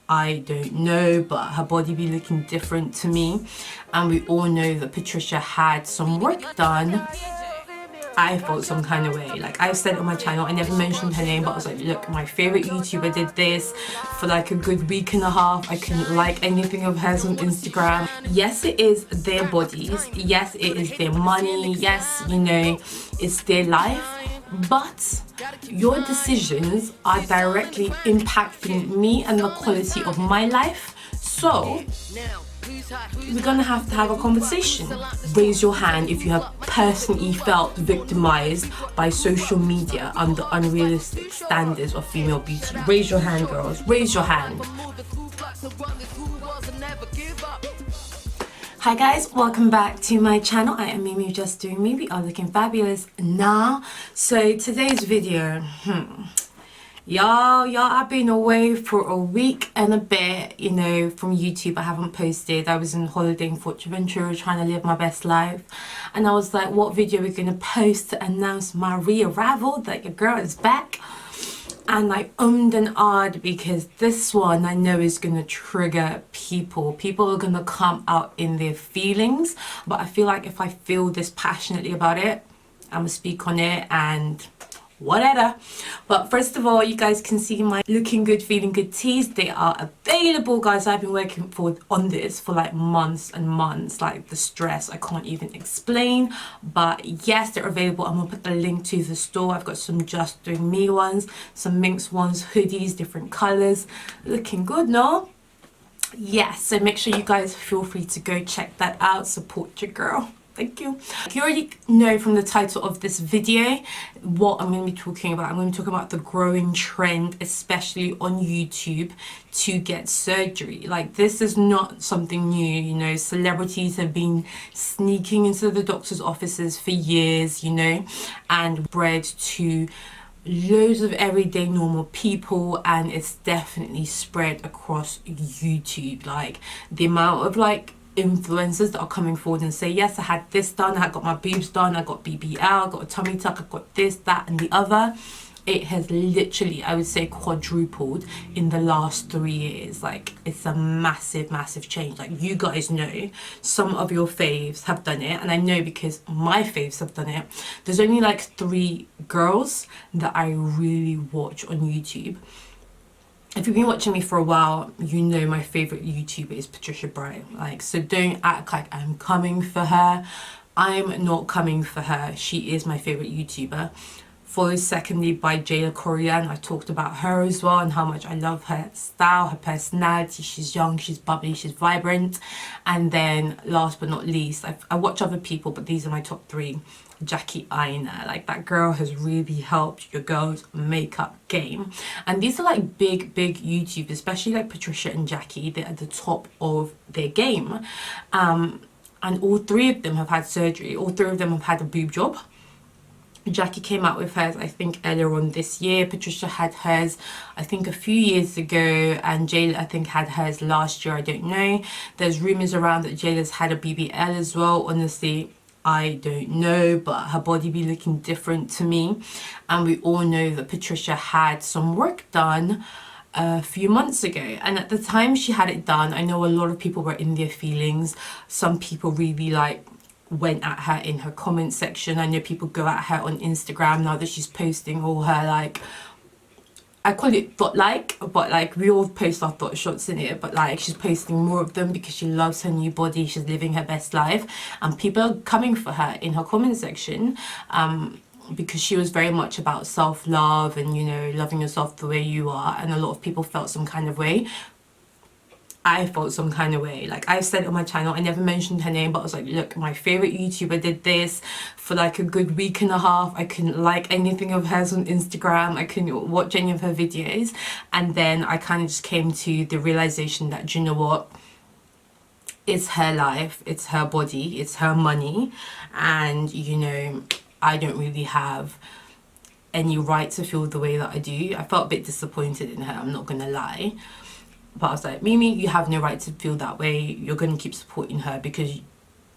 I don't know, but her body be looking different to me. And we all know that Patricia had some work done. I felt some kind of way. Like, I've said on my channel, I never mentioned her name, but I was like, look, my favorite YouTuber did this for like a good week and a half. I couldn't like anything of hers on Instagram. Yes, it is their bodies. Yes, it is their money. Yes, you know, it's their life. But your decisions are directly impacting me and the quality of my life. So we're gonna have to have a conversation. Raise your hand if you have personally felt victimized by social media under unrealistic standards of female beauty. Raise your hand, girls. Raise your hand. Hi guys, welcome back to my channel. I am Mimi, just doing me. We are looking fabulous now. So today's video, Y'all, I've been away for a week and a bit, you know, from YouTube. I haven't posted. I was on holiday in Fuerteventura trying to live my best life. And I was like, what video are we going to post to announce my re-arrival, that your girl is back? And I ummed and ahed because this one I know is going to trigger people. People are going to come out in their feelings. But I feel like if I feel this passionately about it, I'm going to speak on it and whatever. But first of all, you guys can see my looking good, feeling good tees. They are available, guys. I've been working on this for like months and months. Like the stress, I can't even explain. But yes, they're available. I'm gonna put the link to the store. I've got some Just Doing Me ones, some Minx ones, hoodies, different colors. Looking good, no? Yes, so make sure you guys feel free to go check that out. Support your girl. Thank you. You already know from the title of this video what I'm going to be talking about. I'm going to be talking about the growing trend, especially on YouTube, to get surgery. Like, this is not something new, you know. Celebrities have been sneaking into the doctor's offices for years, you know, and bred to loads of everyday normal people, and it's definitely spread across YouTube. Like, the amount of like influencers that are coming forward and say, yes, I had this done, I got my boobs done, I got BBL, I got a tummy tuck, I got this, that and the other. It has literally, I would say, quadrupled in the last 3 years. Like, it's a massive change. Like, you guys know some of your faves have done it, and I know because my faves have done it. There's only like 3 girls that I really watch on YouTube. If you've been watching me for a while, you know my favourite YouTuber is Patricia Bright. Like, so don't act like I'm coming for her. I'm not coming for her. She is my favourite YouTuber. Followed secondly by Jayla Corian. I talked about her as well and how much I love her style, her personality. She's young, she's bubbly, she's vibrant. And then last but not least, I watch other people, but these are my top 3. Jackie Aina. Like, that girl has really helped your girl's makeup game. And these are like big YouTubers, especially like Patricia and Jackie. They're at the top of their game. And all 3 of them have had surgery. All 3 of them have had a boob job. Jackie came out with hers, I think, earlier on this year. Patricia had hers, I think, a few years ago. And Jayla, I think, had hers last year. I don't know. There's rumours around that Jayla's had a BBL as well. Honestly, I don't know, but her body be looking different to me. And we all know that Patricia had some work done a few months ago, and at the time she had it done, I know a lot of people were in their feelings. Some people really like went at her in her comment section. I know people go at her on Instagram now that she's posting all her, like, I call it thought like, but like we all post our thought shots in it, but like she's posting more of them because she loves her new body, she's living her best life, and people are coming for her in her comment section because she was very much about self-love and, you know, loving yourself the way you are. And a lot of people felt some kind of way. I felt some kind of way. Like, I've said on my channel, I never mentioned her name, but I was like, look, my favorite YouTuber did this for like a good week and a half. I couldn't like anything of hers on Instagram. I couldn't watch any of her videos. And then I kind of just came to the realization that, you know what, it's her life, it's her body, it's her money, and, you know, I don't really have any right to feel the way that I do. I felt a bit disappointed in her, I'm not gonna lie. But I was like, Mimi, you have no right to feel that way. You're going to keep supporting her because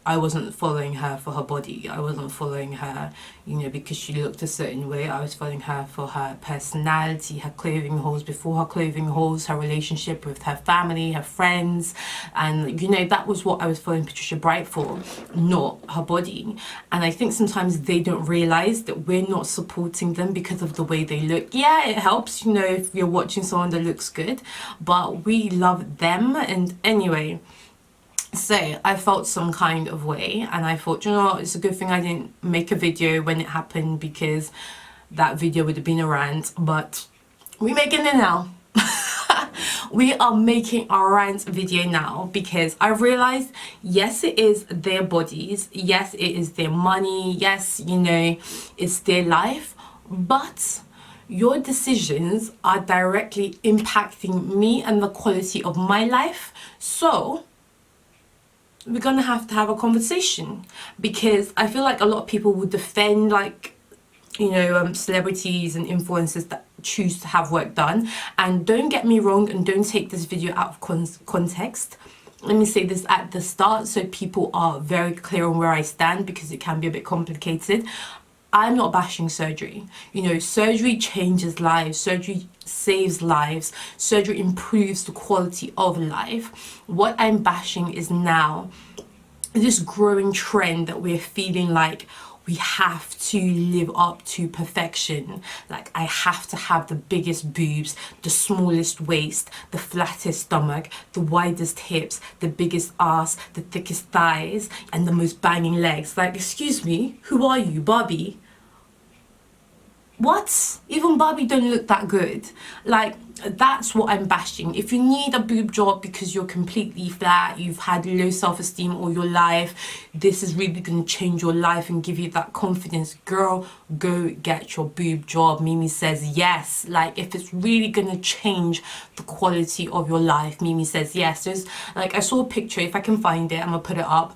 I wasn't following her for her body. I wasn't following her, you know, because she looked a certain way. I was following her for her personality, her clothing holes, before her clothing holes, her relationship with her family, her friends. And, you know, that was what I was following Patricia Bright for, not her body. And I think sometimes they don't realize that we're not supporting them because of the way they look. Yeah, it helps, you know, if you're watching someone that looks good, but we love them. And anyway, so I felt some kind of way, and I thought, you know, it's a good thing I didn't make a video when it happened, because that video would have been a rant. But we're making it now. We are making a rant video now, because I realized, yes, it is their bodies, yes, it is their money, yes, you know, it's their life, but your decisions are directly impacting me and the quality of my life. So we're gonna have to have a conversation, because I feel like a lot of people would defend, like, you know, celebrities and influencers that choose to have work done. And don't get me wrong, and don't take this video out of context. Let me say this at the start so people are very clear on where I stand, because it can be a bit complicated. I'm not bashing surgery. You know, surgery changes lives, surgery saves lives, surgery improves the quality of life. What I'm bashing is now this growing trend that we're feeling like we have to live up to perfection. Like, I have to have the biggest boobs, the smallest waist, the flattest stomach, the widest hips, the biggest ass, the thickest thighs, and the most banging legs. Like, excuse me, who are you, Barbie? What? Even Barbie don't look that good. Like, that's what I'm bashing. If you need a boob job because you're completely flat, you've had low self-esteem all your life, this is really going to change your life and give you that confidence, girl, go get your boob job. Mimi says yes. Like, if it's really going to change the quality of your life, Mimi says yes. There's, like, I saw a picture, if I can find it, I'm gonna put it up.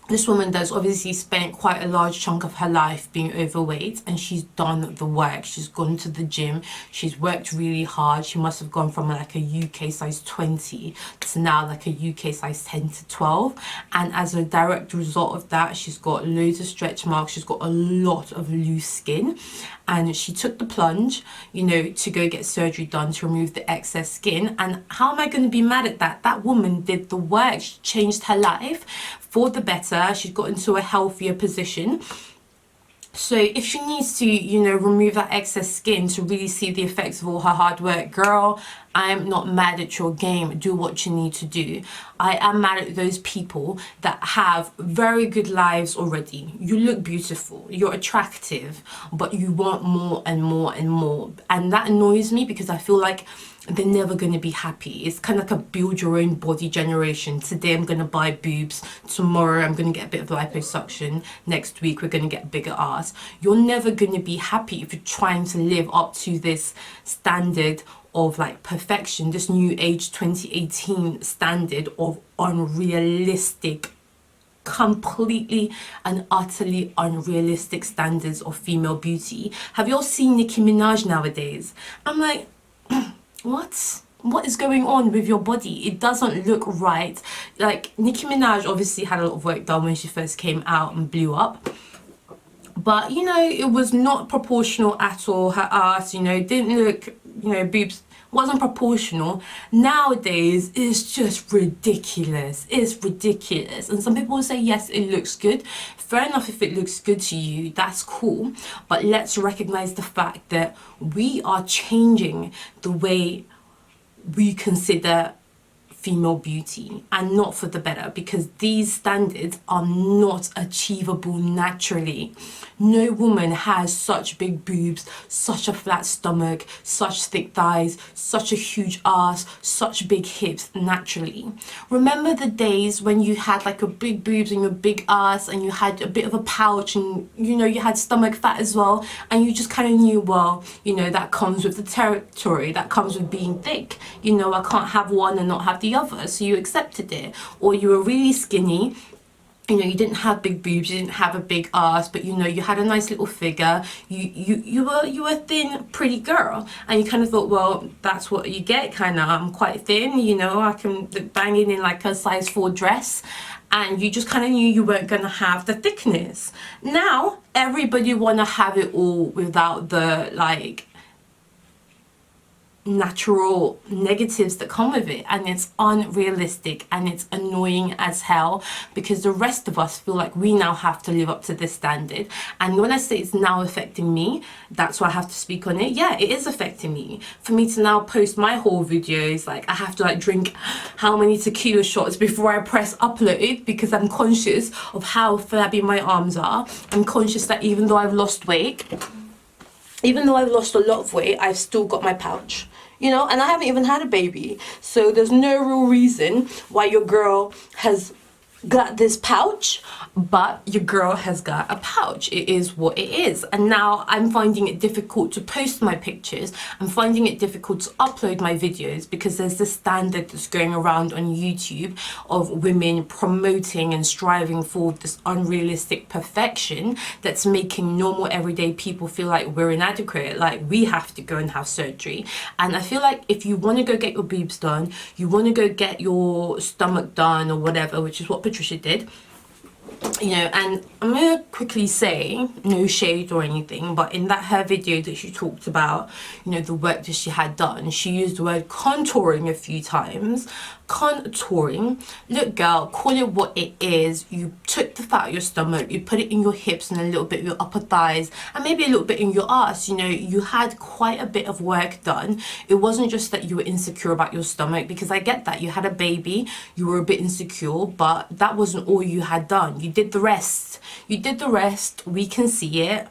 This woman that's obviously spent quite a large chunk of her life being overweight, and she's done the work. She's gone to the gym, she's worked really hard. She must have gone from like a UK size 20 to now like a UK size 10 to 12, and as a direct result of that, she's got loads of stretch marks, she's got a lot of loose skin, and she took the plunge, you know, to go get surgery done to remove the excess skin. And how am I going to be mad at that? That woman did the work. She changed her life for the better. She's got into a healthier position. So if she needs to, you know, remove that excess skin to really see the effects of all her hard work, girl, I'm not mad at your game. Do what you need to do. I am mad at those people that have very good lives already. You look beautiful, you're attractive, but you want more and more and more. And that annoys me, because I feel like they're never going to be happy. It's kind of like a build your own body generation. Today I'm going to buy boobs, tomorrow I'm going to get a bit of liposuction, next week we're going to get a bigger ass. You're never going to be happy if you're trying to live up to this standard of like perfection, this new age 2018 standard of unrealistic, completely and utterly unrealistic standards of female beauty. Have you all seen Nicki Minaj nowadays? I'm like, what is going on with your body? It doesn't look right. Like, Nicki Minaj obviously had a lot of work done when she first came out and blew up, but you know, it was not proportional at all. Her ass, you know, didn't look, you know, boobs wasn't proportional. Nowadays it's just ridiculous. It's ridiculous. And some people will say, yes, it looks good. Fair enough, if it looks good to you, that's cool, but let's recognize the fact that we are changing the way we consider female beauty, and not for the better, because these standards are not achievable naturally. No woman has such big boobs, such a flat stomach, such thick thighs, such a huge ass, such big hips naturally. Remember the days when you had like a big boobs and your big ass, and you had a bit of a pouch, and you know, you had stomach fat as well, and you just kind of knew, well, you know, that comes with the territory, that comes with being thick. You know, I can't have one and not have the other, so you accepted it. Or you were really skinny, you know, you didn't have big boobs, you didn't have a big ass, but you know, you had a nice little figure, you were a thin pretty girl, and you kind of thought, well, that's what you get, kind of. I'm quite thin, you know, I can look banging in like a size 4 dress, and you just kind of knew you weren't going to have the thickness. Now everybody want to have it all without the like natural negatives that come with it, and it's unrealistic and it's annoying as hell, because the rest of us feel like we now have to live up to this standard. And when I say it's now affecting me, that's why I have to speak on it. Yeah, it is affecting me. For me to now post my whole videos, like I have to like drink how many tequila shots before I press upload, because I'm conscious of how flabby my arms are. I'm conscious that even though I've lost weight, even though I've lost a lot of weight, I've still got my pouch, you know, and I haven't even had a baby. So there's no real reason why your girl has got this pouch, but your girl has got a pouch. It is what it is. And now I'm finding it difficult to post my pictures. I'm finding it difficult to upload my videos, because there's this standard that's going around on YouTube of women promoting and striving for this unrealistic perfection that's making normal everyday people feel like we're inadequate, like we have to go and have surgery. And I feel like if you want to go get your boobs done, you want to go get your stomach done or whatever, which is what Patricia did, you know. And I'm gonna quickly say, no shade or anything, but in that her video that she talked about, you know, the work that she had done, she used the word contouring a few times. Contouring, look girl, call it what it is. You took the fat out of your stomach, you put it in your hips and a little bit of your upper thighs, and maybe a little bit in your ass. You know, you had quite a bit of work done. It wasn't just that you were insecure about your stomach, because I get that, you had a baby, you were a bit insecure, but that wasn't all you had done. You did the rest. You did the rest. We can see it.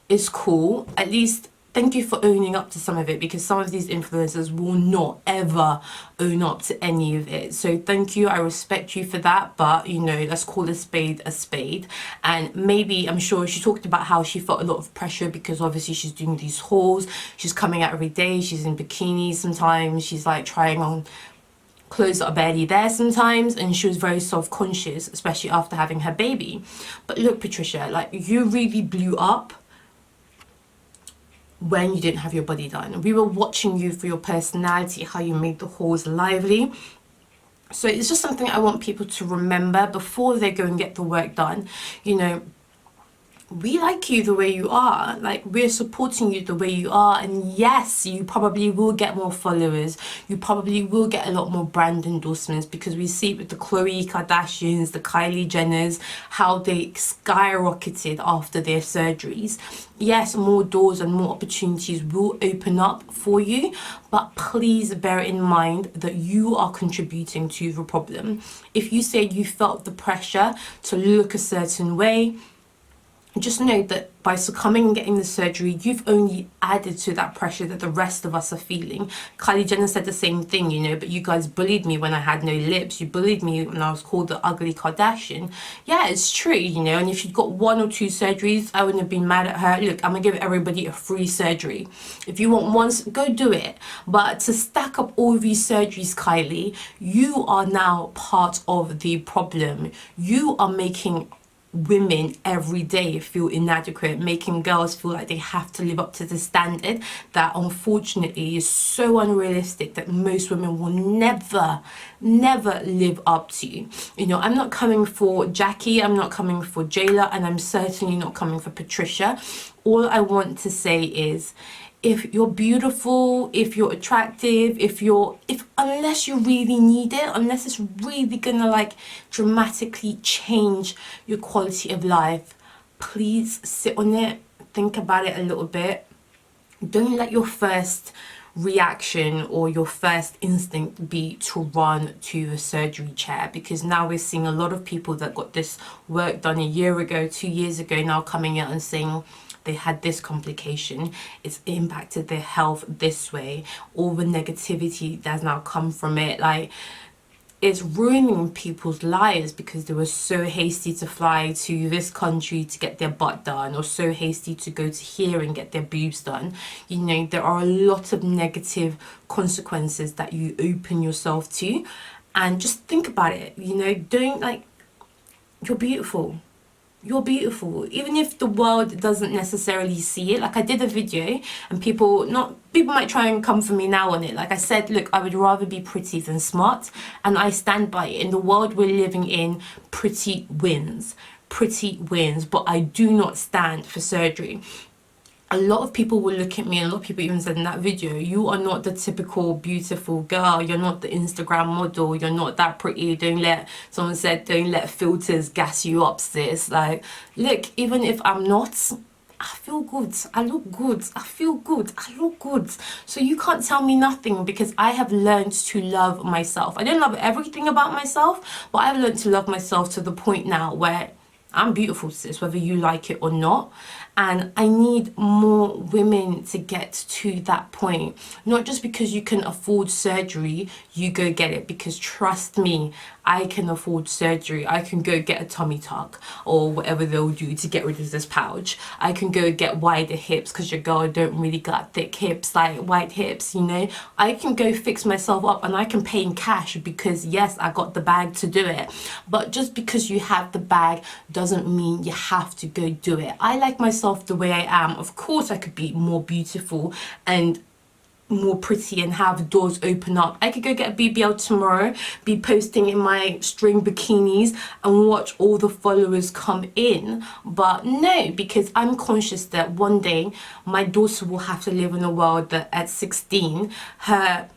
It's cool. At least thank you for owning up to some of it, because some of these influencers will not ever own up to any of it. So thank you, I respect you for that. But you know, let's call a spade a spade. And maybe, I'm sure she talked about how she felt a lot of pressure, because obviously she's doing these hauls, she's coming out every day, she's in bikinis sometimes, she's like trying on clothes that are barely there sometimes, and she was very self-conscious, especially after having her baby. But look Patricia, like you really blew up when you didn't have your body done. We were watching you for your personality, how you made the hauls lively. So it's just something I want people to remember before they go and get the work done. You know, we like you the way you are, like we're supporting you the way you are. And yes, you probably will get more followers, you probably will get a lot more brand endorsements, because we see it with the Khloe Kardashians, the Kylie Jenners, how they skyrocketed after their surgeries. Yes, more doors and more opportunities will open up for you, but please bear in mind that you are contributing to the problem. If you say you felt the pressure to look a certain way, just know that by succumbing and getting the surgery, you've only added to that pressure that the rest of us are feeling. Kylie Jenner said the same thing, you know, but you guys bullied me when I had no lips. You bullied me when I was called the ugly Kardashian. Yeah, it's true, you know, and if she'd got 1 or 2 surgeries, I wouldn't have been mad at her. Look, I'm gonna give everybody a free surgery. If you want one, go do it. But to stack up all these surgeries, Kylie, you are now part of the problem. You are making women every day feel inadequate, making girls feel like they have to live up to the standard that unfortunately is so unrealistic that most women will never live up to. You know, I'm not coming for Jackie, I'm not coming for Jayla, and I'm certainly not coming for Patricia. All I want to say is, if you're beautiful, if you're attractive, if unless you really need it, unless it's really gonna like dramatically change your quality of life, please sit on it, think about it a little bit. Don't let your first reaction or your first instinct be to run to the surgery chair, because now we're seeing a lot of people that got this work done a year ago, 2 years ago, now coming out and saying they had this complication, it's impacted their health this way, all the negativity that's now come from it. Like, it's ruining people's lives because they were so hasty to fly to this country to get their butt done, or so hasty to go to here and get their boobs done. You know, there are a lot of negative consequences that you open yourself to. And just think about it, you know, don't, like, you're beautiful. you're beautiful, even if the world doesn't necessarily see it. Like, I did a video and people might try and come for me now on it. Like I said, look, I would rather be pretty than smart, and I stand by it. In the world we're living in, pretty wins, but I do not stand for surgery. A lot of people will look at me, and a lot of people even said in that video, you are not the typical beautiful girl, you're not the Instagram model, you're not that pretty, someone said, don't let filters gas you up, sis. Like, look, even if I'm not, I feel good, I look good, I feel good, I look good. So you can't tell me nothing, because I have learned to love myself. I don't love everything about myself, but I've learned to love myself to the point now where I'm beautiful, sis, whether you like it or not. And I need more women to get to that point. Not just because you can afford surgery, you go get it. Because trust me, I can afford surgery. I can go get a tummy tuck or whatever they'll do to get rid of this pouch. I can go get wider hips because your girl don't really got thick hips, like wide hips, you know. I can go fix myself up, and I can pay in cash because yes, I got the bag to do it. But just because you have the bag doesn't mean you have to go do it. I like myself the way I am. Of course I could be more beautiful and more pretty and have doors open up. I could go get a BBL tomorrow, be posting in my string bikinis and watch all the followers come in. But no, because I'm conscious that one day my daughter will have to live in a world that at 16 her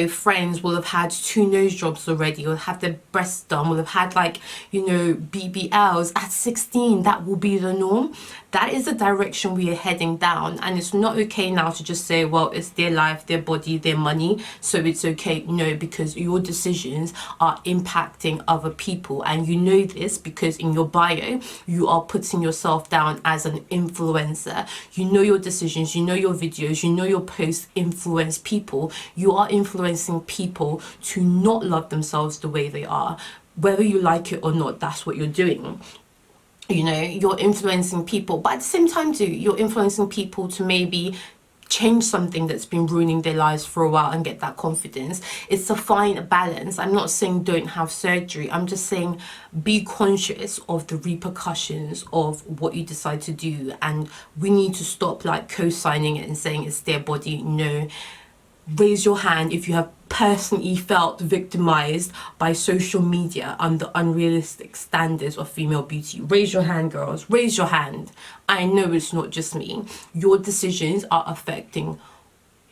friends will have had 2 nose jobs already, will have their breasts done, will have had like, BBLs at 16. That will be the norm. That is the direction we are heading down, and it's not okay now to just say, well, it's their life, their body, their money, so it's okay. No, because your decisions are impacting other people, and you know this because in your bio you are putting yourself down as an influencer. You know your decisions, you know your videos, you know your posts influence people. You are influencing people to not love themselves the way they are. Whether you like it or not, that's what you're doing. You're influencing people, but at the same time too, you're influencing people to maybe change something that's been ruining their lives for a while and get that confidence. It's a fine balance. I'm not saying don't have surgery. I'm just saying be conscious of the repercussions of what you decide to do, and we need to stop like co-signing it and saying it's their body. No. Raise your hand if you have personally felt victimized by social media under unrealistic standards of female beauty. Raise your hand, girls. Raise your hand. I know it's not just me. Your decisions are affecting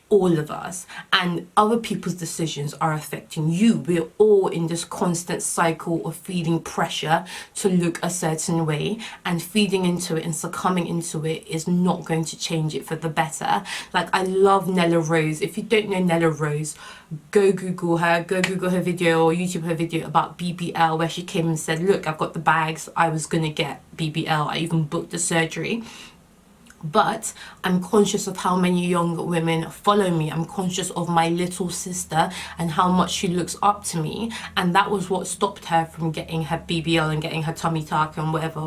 all of us, and other people's decisions are affecting you. We're all in this constant cycle of feeling pressure to look a certain way, and feeding into it and succumbing into it is not going to change it for the better. Like, I love Nella Rose. If you don't know Nella Rose, go Google her video or YouTube her video about BBL, where she came and said, look, I've got the bags, I was gonna get BBL, I even booked the surgery. But I'm conscious of how many young women follow me. I'm conscious of my little sister and how much she looks up to me, and that was what stopped her from getting her BBL and getting her tummy tuck and whatever,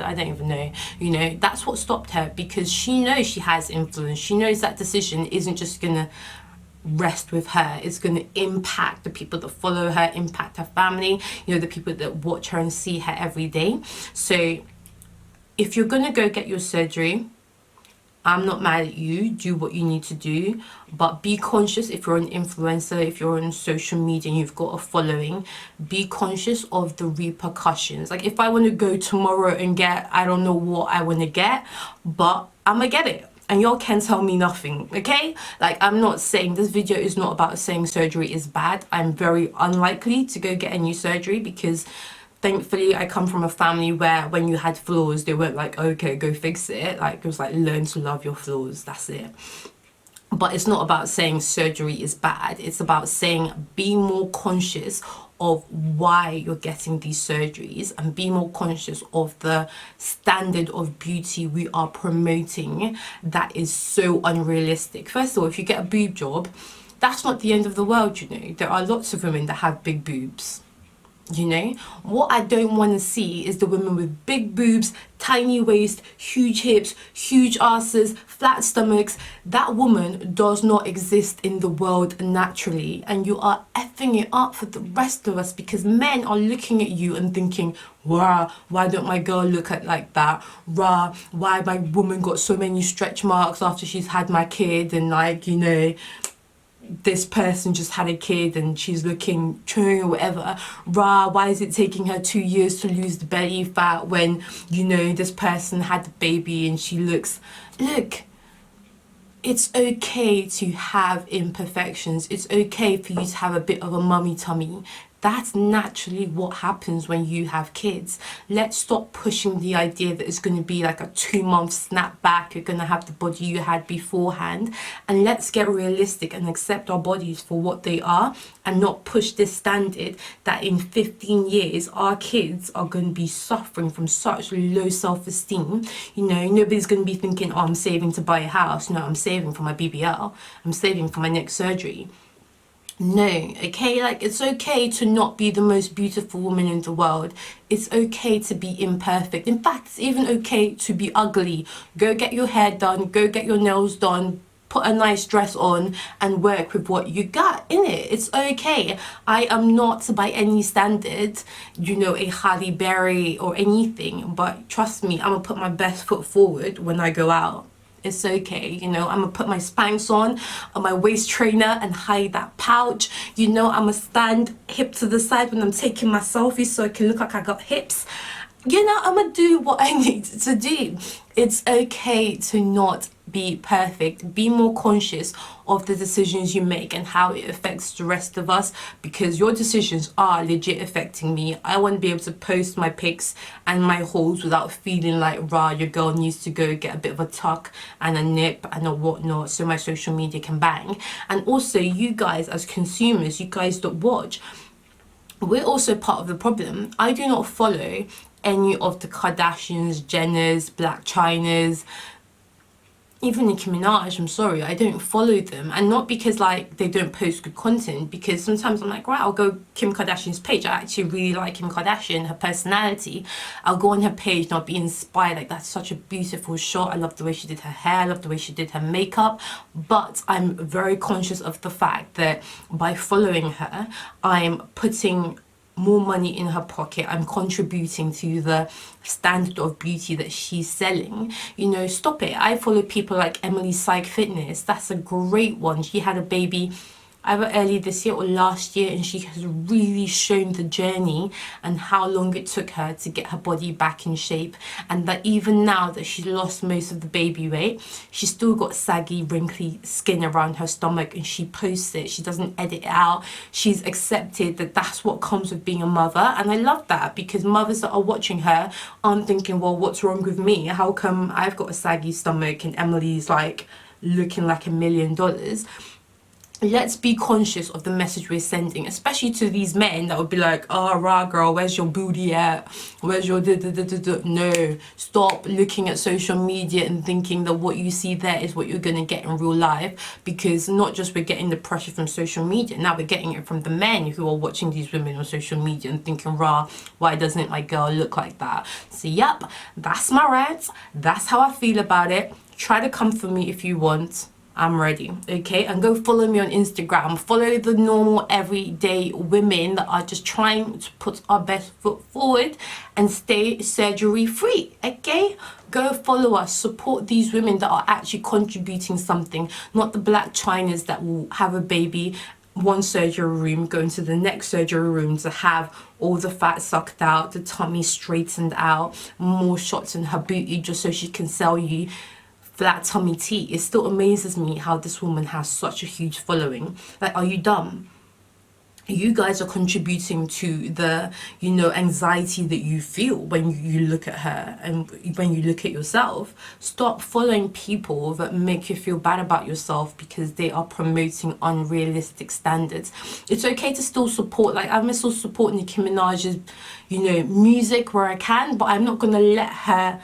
I don't even know. That's what stopped her, because she knows she has influence. She knows that decision isn't just gonna rest with her. It's going to impact the people that follow her, impact her family, the people that watch her and see her every day. So if you're going to go get your surgery, I'm not mad at you. Do what you need to do, but be conscious. If you're an influencer, if you're on social media and you've got a following, be conscious of the repercussions. Like, if I want to go tomorrow and get, I don't know what I want to get, but I'm gonna get it, and y'all can tell me nothing, okay? Like, I'm not saying, this video is not about saying surgery is bad. I'm very unlikely to go get a new surgery, because thankfully, I come from a family where when you had flaws, they weren't like, okay, go fix it. Like, it was like, learn to love your flaws. That's it. But it's not about saying surgery is bad. It's about saying be more conscious of why you're getting these surgeries, and be more conscious of the standard of beauty we are promoting that is so unrealistic. First of all, if you get a boob job, that's not the end of the world, There are lots of women that have big boobs. What I don't want to see is the women with big boobs, tiny waist, huge hips, huge asses, flat stomachs. That woman does not exist in the world naturally, and you are effing effing it up for the rest of us, because men are looking at you and thinking, wow, why don't my girl look at like that? Rah, why my woman got so many stretch marks after she's had my kid, and like, you know, this person just had a kid and she's looking churn or whatever. Rah, why is it taking her 2 years to lose the belly fat when, you know, this person had the baby and she looks... Look, it's okay to have imperfections. It's okay for you to have a bit of a mummy tummy. That's naturally what happens when you have kids. Let's stop pushing the idea that it's going to be like a 2-month snapback. You're going to have the body you had beforehand. And let's get realistic and accept our bodies for what they are, and not push this standard that in 15 years our kids are going to be suffering from such low self-esteem. You know, nobody's going to be thinking, oh, I'm saving to buy a house. No, I'm saving for my BBL. I'm saving for my next surgery. No, okay, like, it's okay to not be the most beautiful woman in the world. It's okay to be imperfect. In fact, it's even okay to be ugly. Go get your hair done, go get your nails done, put a nice dress on and work with what you got in it. It's okay. I am not by any standard, you know, a Halle Berry or anything, but trust me, I'm gonna put my best foot forward when I go out. It's okay, you know, I'm gonna put my Spanx on my waist trainer and hide that pouch. You know, I'm gonna stand hip to the side when I'm taking my selfie so I can look like I got hips. You know, I'm gonna do what I need to do. It's okay to not be perfect. Be more conscious of the decisions you make and how it affects the rest of us, because your decisions are legit affecting me. I want to be able to post my pics and my hauls without feeling like, rah, your girl needs to go get a bit of a tuck and a nip and a whatnot so my social media can bang. And also, you guys as consumers, you guys that watch, we're also part of the problem. I do not follow any of the Kardashians, Jenners, Black Chynas, even Nicki Minaj. I'm sorry, I don't follow them. And not because like they don't post good content, because sometimes I'm like, right, I'll go Kim Kardashian's page. I actually really like Kim Kardashian, her personality. I'll go on her page and I'll be inspired. Like, that's such a beautiful shot. I love the way she did her hair. I love the way she did her makeup. But I'm very conscious of the fact that by following her, I'm putting more money in her pocket. I'm contributing to the standard of beauty that she's selling. You know, stop it. I follow people like Emily Psych Fitness. That's a great one. She had a baby either early this year or last year, and she has really shown the journey and how long it took her to get her body back in shape, and that even now that she's lost most of the baby weight, she's still got saggy, wrinkly skin around her stomach, and she posts it. She doesn't edit it out. She's accepted that that's what comes with being a mother, and I love that, because mothers that are watching her aren't thinking, well, what's wrong with me? How come I've got a saggy stomach and Emily's like looking like $1 million? Let's be conscious of the message we're sending, especially to these men that would be like, oh, rah, girl, where's your booty at? Where's your da-da-da-da-da? No, stop looking at social media and thinking that what you see there is what you're going to get in real life, because not just we're getting the pressure from social media, now we're getting it from the men who are watching these women on social media and thinking, rah, why doesn't my girl look like that? So, yep, that's my rant. That's how I feel about it. Try to come for me if you want. I'm ready, okay? And go follow me on Instagram. Follow the normal everyday women that are just trying to put our best foot forward and stay surgery free, okay? Go follow us. Support these women that are actually contributing something, not the Black Chynas that will have a baby, one surgery room, go into the next surgery room to have all the fat sucked out, the tummy straightened out, more shots in her booty just so she can sell you flat tummy tea. It still amazes me how this woman has such a huge following. Like, are you dumb? You guys are contributing to the, you know, anxiety that you feel when you look at her and when you look at yourself. Stop following people that make you feel bad about yourself because they are promoting unrealistic standards. It's okay to still support, like, I'm still support Nicki Minaj's, you know, music where I can, but I'm not gonna let her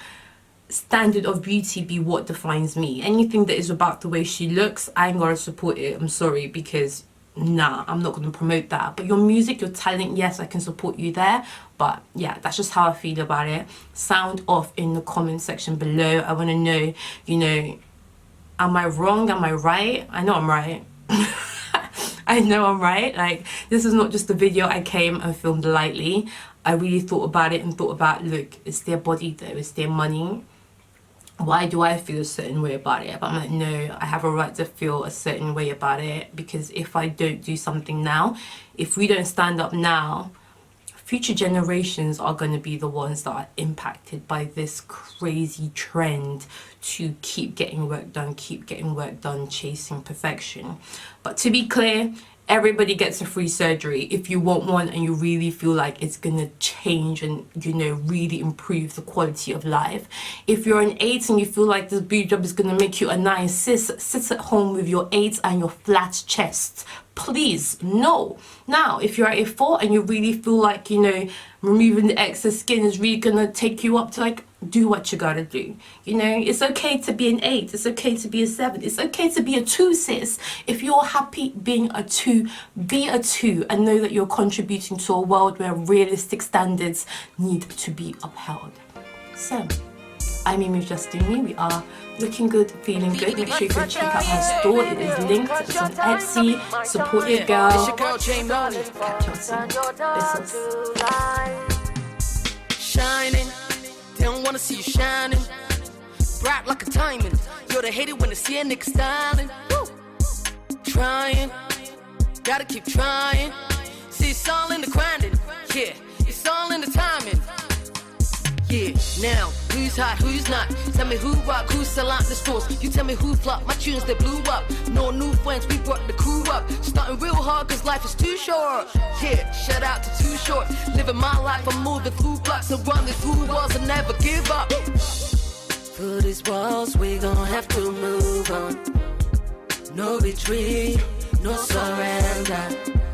standard of beauty be what defines me. Anything that is about the way she looks, I ain't gonna support it. I'm sorry, because nah, I'm not gonna promote that. But your music, your talent, yes, I can support you there. But yeah, that's just how I feel about it. Sound off in the comment section below. I want to know, you know, am I wrong? Am I right? I know I'm right. I know I'm right. Like, this is not just a video I came and filmed lightly. I really thought about it and thought about, look, it's their body though, it's their money. Why do I feel a certain way about it? But I'm like, no, I have a right to feel a certain way about it, because if I don't do something now, if we don't stand up now, future generations are going to be the ones that are impacted by this crazy trend to keep getting work done, chasing perfection. But to be clear, everybody gets a free surgery if you want one and you really feel like it's gonna change and, you know, really improve the quality of life. If you're an 8 and you feel like this boob job is gonna make you a 9 cis, sit at home with your 8 and your flat chest. Please, no. Now, if you're at a 4 and you really feel like, you know, removing the excess skin is really gonna take you up to, like, do what you gotta do. You know, it's okay to be an 8, it's okay to be a 7, it's okay to be a 2, sis. If you're happy being a 2, be a 2 and know that you're contributing to a world where realistic standards need to be upheld. So, I'm Amy with Just Do Me. We are looking good, feeling good. Make sure you go check out her store. It is linked. It's on Etsy. Support your girl. Catch you soon. Besos. Shining, they don't wanna see you shining. Bright like a diamond. You're the hater when they see a nigga styling. Trying, gotta keep trying. See, it's all in the grinding. Yeah, it's all in the timing. Yeah, now, who's hot, who's not? Tell me who rock, who sell out the stores. You tell me who flop, my tunes, they blew up. No new friends, we brought the crew up. Starting real hard, cause life is too short. Yeah, shout out to Too Short. Living my life, I'm moving through blocks and running through walls and never give up. Through these walls, we gon' have to move on. No retreat, no surrender.